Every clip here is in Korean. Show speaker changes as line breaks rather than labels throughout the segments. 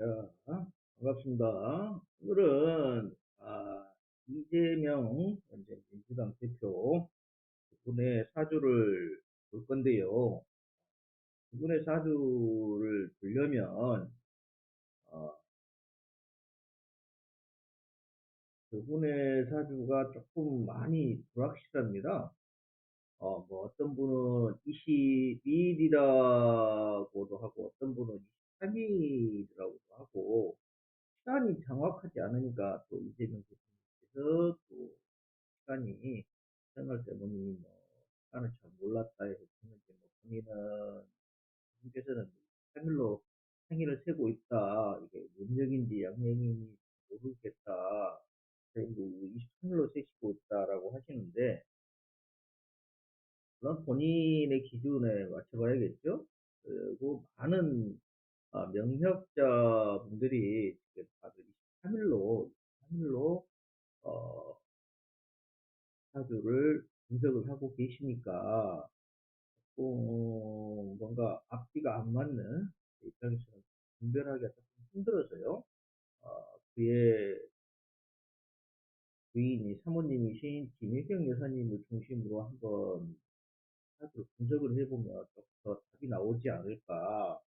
자, 반갑습니다. 오늘은 이재명 현재 민주당 대표 그분의 사주를 볼 건데요. 그분의 사주를 보려면 어, 그분의 사주가 조금 많이 불확실합니다. 뭐 어떤 분은 22일이라고도 하고 어떤 분은 23일이라고도 하고 시간이 정확하지 않으니까 또 이재명 대표님께서 또 시간이 생활 때문에 뭐 시간을 잘 몰랐다 해서 했는데 뭐 본인은 분께서는 3일로 생일을 세고 있다. 이게 음력인지 양력인지 모르겠다. 그래서 23일로 세시고 있다라고 하시는데 물론 본인의 기준에 맞춰봐야겠죠. 그리고 많은 명력자분들이 지금 다들 23일로 어, 사주를 분석을 하고 계시니까 뭔가 앞뒤가 안 맞는 입장에서는 분별하기가 조금 힘들어서요. 그의 부인이 사모님이신 김혜경 여사님을 중심으로 한번 사주를 분석을 해보면 조금 더 답이 나오지 않을까.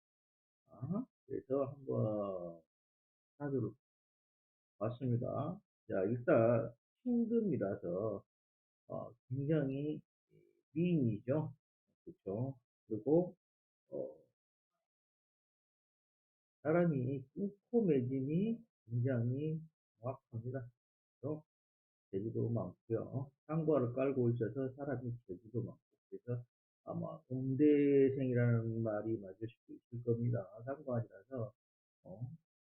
그래서 한번 사주를 봤습니다. 자, 일단 신금이라서 굉장히 미인이죠. 그렇죠. 그리고 어, 사람이 뚫고 매짐이 굉장히 정확합니다. 그래서 재주도 많고요. 상과를 깔고 있어서 사람이 재주도 많고 그래서 아마 음대생이라는 말이 맞을 수도 있을 겁니다. 상관이라서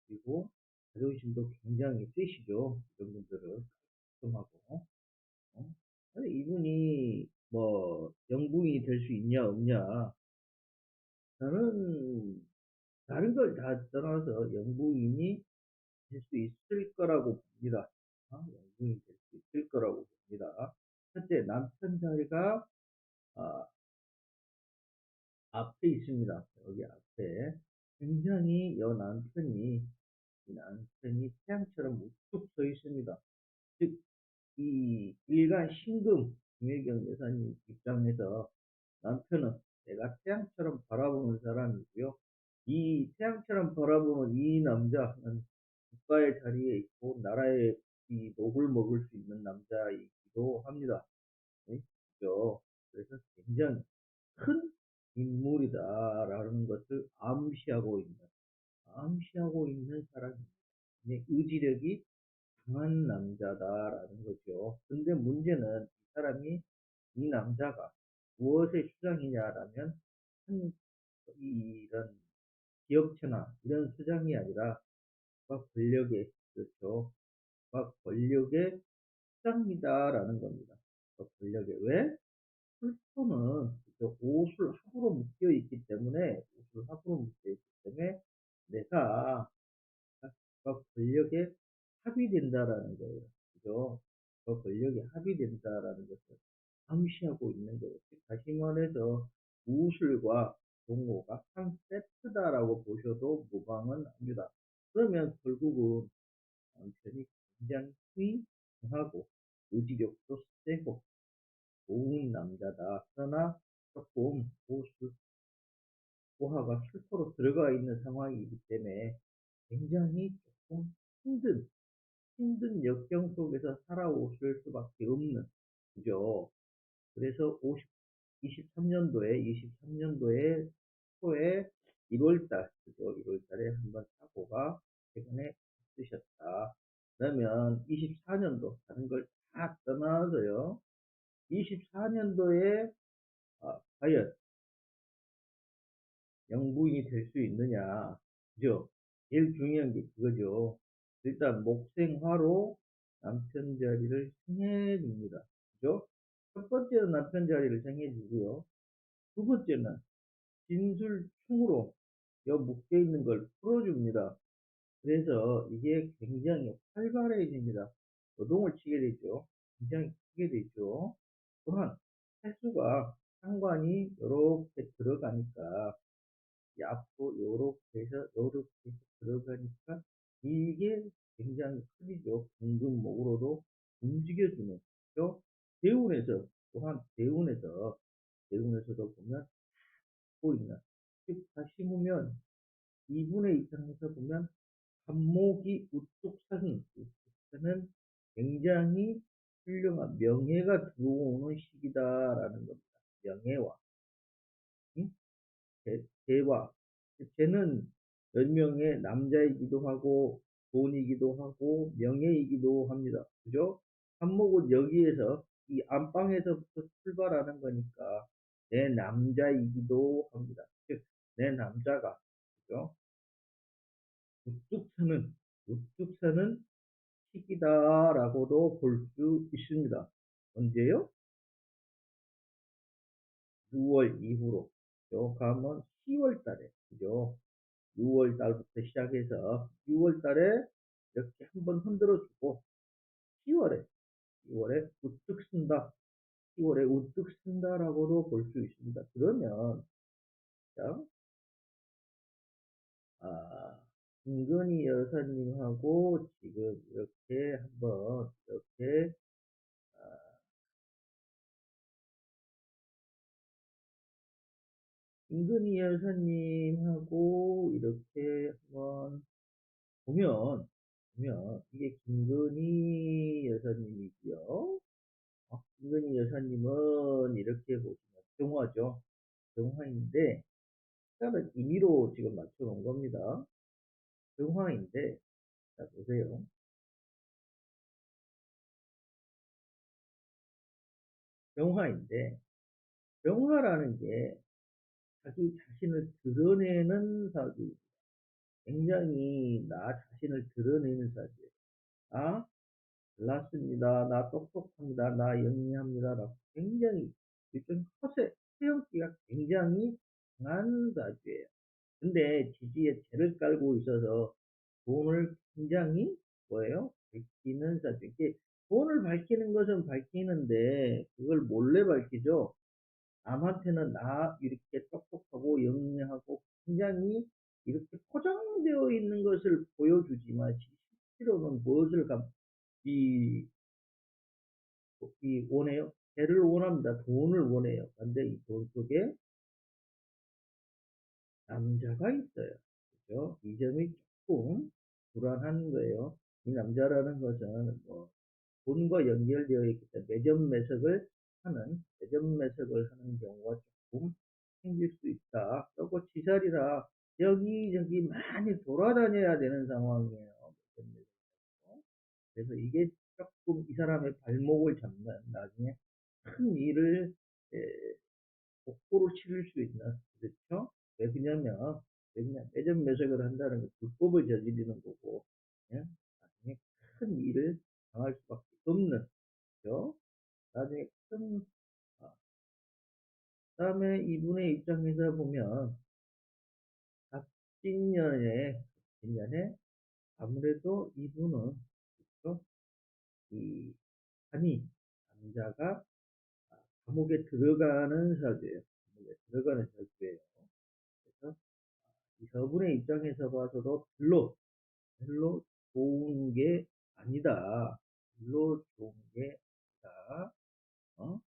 그리고 자존심도 굉장히 세시죠. 이런 분들은 깔끔하고 아니, 이분이 뭐 영부인이 될 수 있냐 없냐 저는 다른 걸 다 떠나서 영부인이 될 수 있을 거라고 봅니다. 영부인이 될 수 있을 거라고 봅니다. 첫째, 남편 자리가 아, 앞에 있습니다. 여기 앞에 굉장히 이 남편이 태양처럼 우뚝 서 있습니다. 즉, 이 일간 신금 김혜경 여사님 입장에서 남편은 내가 태양처럼 바라보는 사람이고요. 이 태양처럼 바라보는 이 남자는 국가의 자리에 있고 나라의 이 녹을 먹을 수 있는 남자이기도 합니다. 네? 그죠? 그래서 굉장히 큰 인물이다라는 것을 암시하고 있는 사람입니다. 네, 의지력이 강한 남자다라는 거죠. 근데 문제는 이 남자가 무엇의 수장이냐라면 한 이런 기업체나 이런 수장이 아니라 막 권력의 그렇죠. 막 권력의 수장이다라는 겁니다. 막 권력의 왜? 풀토는 옷을 합으로 묶여 있기 때문에 내가 권력에 합의된다라는 거예요. 그죠? 권력에 합의된다라는 것을 암시하고 있는 거예요. 다시 말해서 무술과 동호가 한 세트다라고 보셔도 무방은 합니다. 그러면 결국은 남편이 굉장히 강하고 의지력도 세고 좋은 남자다. 그러나 조금 고하가 술토로 들어가 있는 상황이기 때문에 굉장히 조금 힘든 역경 속에서 살아오실 수밖에 없는, 그죠? 그래서 23년도에 초에 1월달, 그죠? 1월달에 한번 사고가 최근에 있으셨다. 그러면 24년도, 다른 걸 다 떠나서요. 24년도에 과연 영부인이 될 수 있느냐. 그죠? 제일 중요한 게 그거죠. 일단 목생화로 남편 자리를 생해줍니다. 그죠? 첫 번째는 남편 자리를 생해주고요. 두 번째는 진술충으로 여 묶여 있는 걸 풀어줍니다. 그래서 이게 굉장히 활발해집니다. 노동을 치게 되죠. 굉장히 크게 되죠. 또한 횟수가 상관이 이렇게 들어가니까 앞으로 요렇게 해서 들어가니까 이게 굉장히 크죠. 등근목으로도 움직여주는, 죠 대운에서, 또한 대운에서도 보면 보이는, 즉 다시 보면 이분의 입장에서 보면 한목이 우뚝 서는 굉장히 훌륭한 명예가 들어오는 시기다라는 겁니다. 명예와, 응? 대화. 쟤는 몇 명의 남자이기도 하고 돈이기도 하고 명예이기도 합니다. 그죠? 한목은 여기에서 이 안방에서부터 출발하는 거니까 내 남자이기도 합니다. 즉, 내 남자가, 그죠? 우뚝 서는, 우뚝 서는 시기다라고도 볼 수 있습니다. 언제요? 6월 이후로. 요 가면 10월 달에, 그죠? 6월 달부터 시작해서 6월 달에 이렇게 한번 흔들어 주고 10월에, 10월에 우뚝 쓴다. 10월에 우뚝 쓴다라고도 볼 수 있습니다. 그러면, 자, 김건희 여사님하고 지금 이렇게 한번, 이렇게, 아, 김건희 여사님하고 이렇게 한번 보면, 이게 김건희 여사님이고요. 김건희 여사님은 이렇게 보시면 경화죠. 경화인데, 숫자는 임의로 지금 맞춰놓은 겁니다. 경화인데, 자, 보세요. 경화인데, 경화라는 게 자기 자신을 드러내는 사주, 굉장히 나 자신을 드러내는 사주예요. 아, 잘났습니다. 나 똑똑합니다. 나 영리합니다. 라고 굉장히 일종 허세형기가 굉장히 강한 사주예요. 근데 지지에 죄를 깔고 있어서 돈을 굉장히 뭐예요? 밝히는 사주. 이게 돈을 밝히는 것은 밝히는데 그걸 몰래 밝히죠. 남한테는 나 이렇게 똑똑하고 영리하고 굉장히 이렇게 포장되어 있는 것을 보여주지만 실제로는 무엇을 이, 원해요? 개를 원합니다. 돈을 원해요. 근데 이 돈 속에 남자가 있어요. 그죠? 이 점이 조금 불안한 거예요. 이 남자라는 것은 뭐 돈과 연결되어 있기 때문에 매점 매석을 하는 경우가 조금 생길 수 있다. 그리고 지살이라 여기저기 많이 돌아다녀야 되는 상황이에요. 매점 매석으로. 그래서 이게 조금 이 사람의 발목을 잡는, 나중에 큰 일을 복구를 치를 수 있는, 그렇죠? 왜 그냐면 매점 매석을 한다는 게 불법을 저지르는 거고, 예? 나중에 큰 일을 당할 수밖에 없는, 그죠? 나중에 큰, 아, 그다음에 이분의 입장에서 보면 갑진년에 아무래도 이분은, 그렇죠? 이 간이, 남자가 감옥에 들어가는 사주예요. 감옥에 들어가는 사주예요. 그래서 이 저분의 입장에서 봐서도 별로 좋은 게 아니다. 별로 좋은 게 아니다. 어?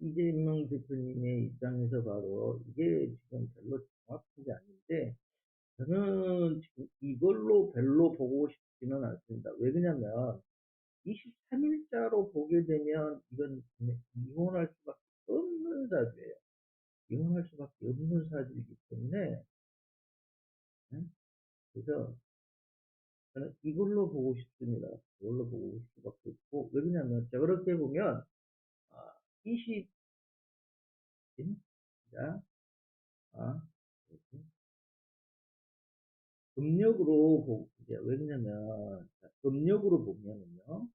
이재명 대표님의 입장에서 봐도 이게 지금 별로 정확한 게 아닌데, 저는 지금 이걸로 별로 보고 싶지는 않습니다. 왜 그러냐면, 23일자로 보게 되면 이건 이혼할 수밖에 없는 사주예요. 이혼할 수밖에 없는 사주이기 때문에, 음? 그래서 저는 이걸로 보고 싶습니다. 이걸로 보고 싶을 수밖에 없고, 왜 그러냐면, 자, 그렇게 보면, 20, 자, 아, 이렇게 음력으로 이제 왜 그러냐면, 자, 음력으로 보면은요,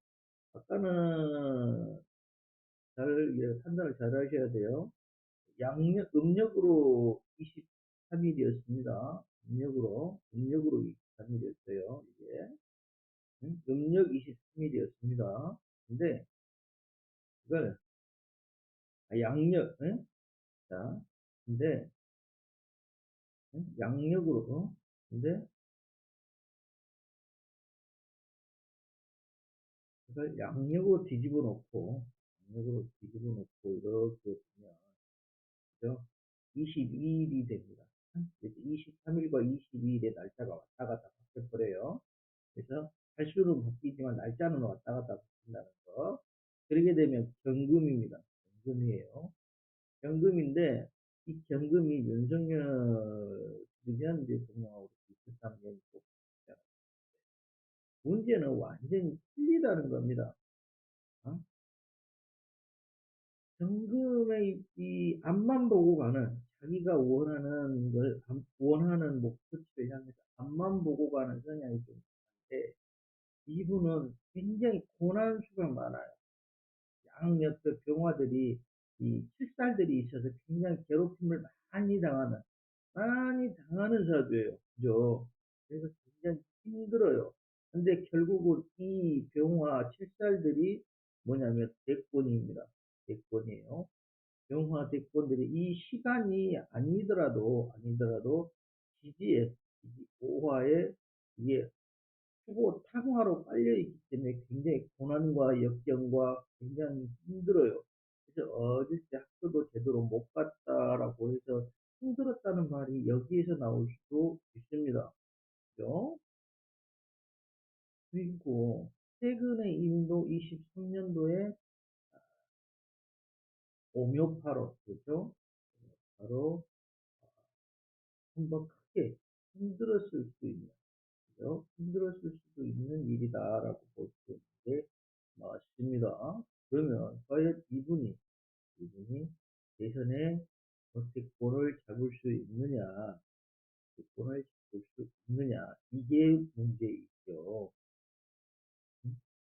아까는 판단을 잘 하셔야 돼요. 음력으로 23일이었습니다. 음력으로 23일이었어요, 이게. 음력 23일이었습니다. 근데, 이걸, 양력, 응? 자, 근데 양력으로. 근데 그걸 양력으로 뒤집어 놓고 이렇게 보면, 그죠? 22일이 됩니다. 그래서 23일과 22일의 날짜가 왔다 갔다 바뀌어버려요. 그래서 달수는 바뀌지만 날짜는 왔다 갔다 바뀐다는 거. 그러게 되면 경금입니다. 경금이에요. 경금인데, 이 경금이 윤석열 전 대통령하고 비슷한 면이 또 있잖아요. 문제는 완전히 틀리다는 겁니다. 어? 경금의 이 앞만 보고 가는, 자기가 원하는 걸, 원하는 목표치를 향해서 앞만 보고 가는 성향이 좀 있는데, 이분은 굉장히 고난수가 많아요. 양옆에 병화들이, 이 칠살들이 있어서 굉장히 괴롭힘을 많이 당하는 사주예요. 그죠? 그래서 굉장히 힘들어요. 근데 결국은 이 병화 칠살들이 뭐냐면 대권입니다. 대권이에요. 병화 대권들이 이 시간이 아니더라도 지지에, 오화에 이게 후보 탕화로 깔려있기 때문에 굉장히 고난과 역경과 굉장히 힘들어요. 그래서 어릴 때 학교도 제대로 못 갔다라고 해서 힘들었다는 말이 여기에서 나올 수도 있습니다. 그죠? 그리고 최근에 인도 23년도에 오묘파로, 그죠? 바로 한번 크게 힘들었을 수 있는, 그죠? 힘들었을 수도 있는 일이다라고 볼 수 있는 게 맞습니다. 그러면 과연 이분이 대선에 대권을 잡을 수 있느냐, 대권을 잡을 수 있느냐, 이게 문제이죠.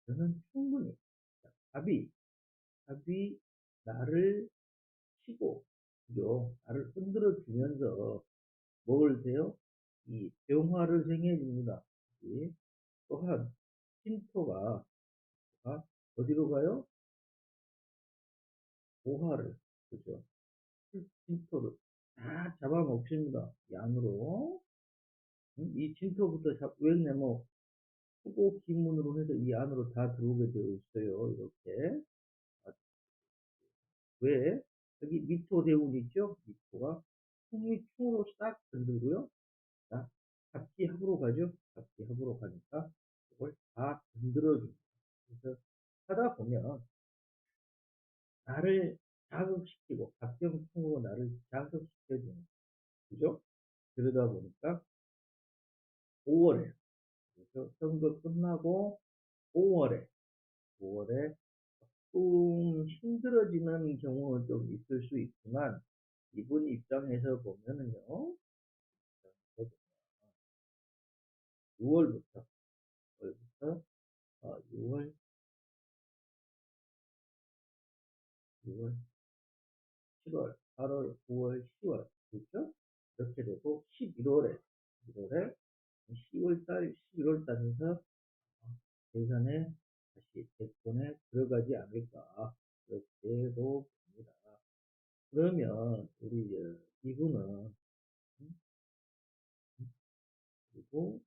저는 충분히 답이 답이 나를 치고, 그죠? 나를 흔들어 주면서 뭘 돼요? 이 병화를 생해줍니다. 또한 신토가 어디로 가요? 오화를, 그죠? 진토를 다 잡아먹습니다. 양으로. 이 진토부터 왜냐면 후보 기문으로 해서 이 안으로 다 들어오게 되어 있어요. 이렇게. 아, 왜? 여기 미토 대운 있죠? 미토가 풍미충으로 싹 들고요. 자, 갑기합으로 가죠? 갑기합으로 가니까 이걸 다 흔들어줍니다. 그래서 하다 보면 나를 자극시키고 갑경풍으로 나를 자극시켜주는, 그죠? 그러다 보니까 5월에, 그래서 선거 끝나고 5월에 5월에 조금 힘들어지는 경우는 좀 있을 수 있지만, 이분 입장에서 보면은요, 6월부터 6월, 6월, 7월, 8월, 9월, 10월, 그렇죠? 이렇게 되고 11월에 10월 달, 11월 달에서 대선에 다시 대권에 들어가지 않을까, 그렇게도 봅니다. 그러면 우리 이분은, 그리고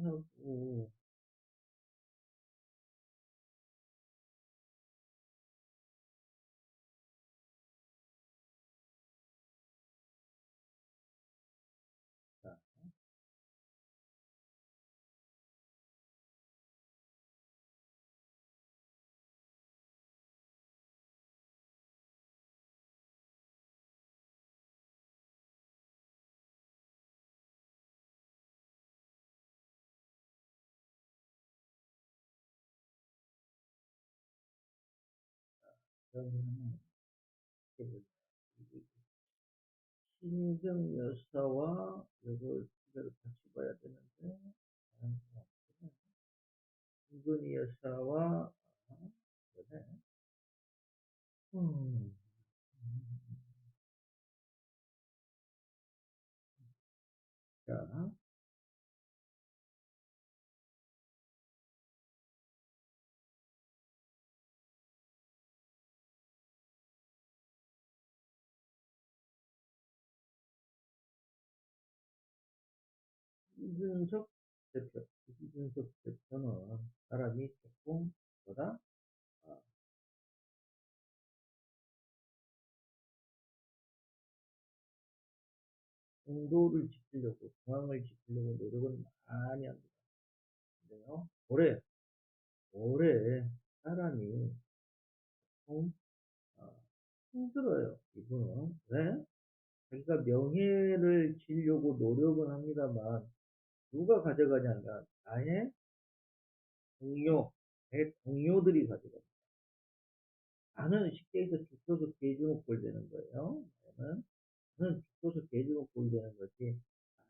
하고, 자, 그러면 신희경 여사와 이걸 두개를 같이 봐야 되는데, 김건희 여사와, 그래. 음, 자, 이준석 대표, 이준석 대표는 사람이 조금 뭐다? 아, 공도를 지키려고, 중앙을 지키려고 노력은 많이 합니다. 근데요, 올해 사람이 좀 아, 힘들어요. 이분은. 왜? 자기가 명예를 지려고 노력은 합니다만 누가 가져가냐면 나의 동료, 내 동료들이 가져갑니다. 나는 쉽게 해서 죽도서 개주먹볼 되는 거예요. 나는 죽도서 개주먹볼 되는 거지.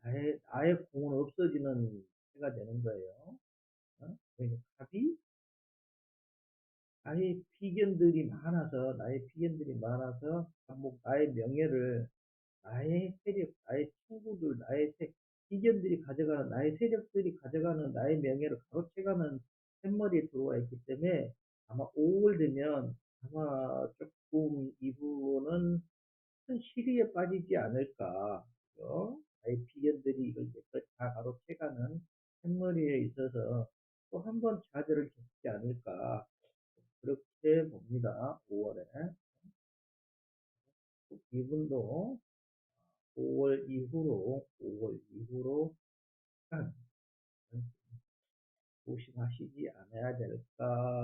나의 공은 없어지는 해가 되는 거예요. 어? 그러니까 갑이 나의 피견들이 많아서 감옥 나의 명예를 나의 세력, 나의 친구들, 이견들이 가져가는, 나의 세력들이 가져가는 나의 명예를 가로채가는 샘머리에 들어와 있기 때문에 아마 5월 되면 아마 조금 이분은 큰 시리에 빠지지 않을까. 그죠? 나의 비견들이 이걸 다 가로채가는 샘머리에 있어서 또 한 번 좌절을 겪지 않을까. 그렇게 봅니다. 5월에. 이분도 5월 이후로 약간 조심하시지 않아야 될까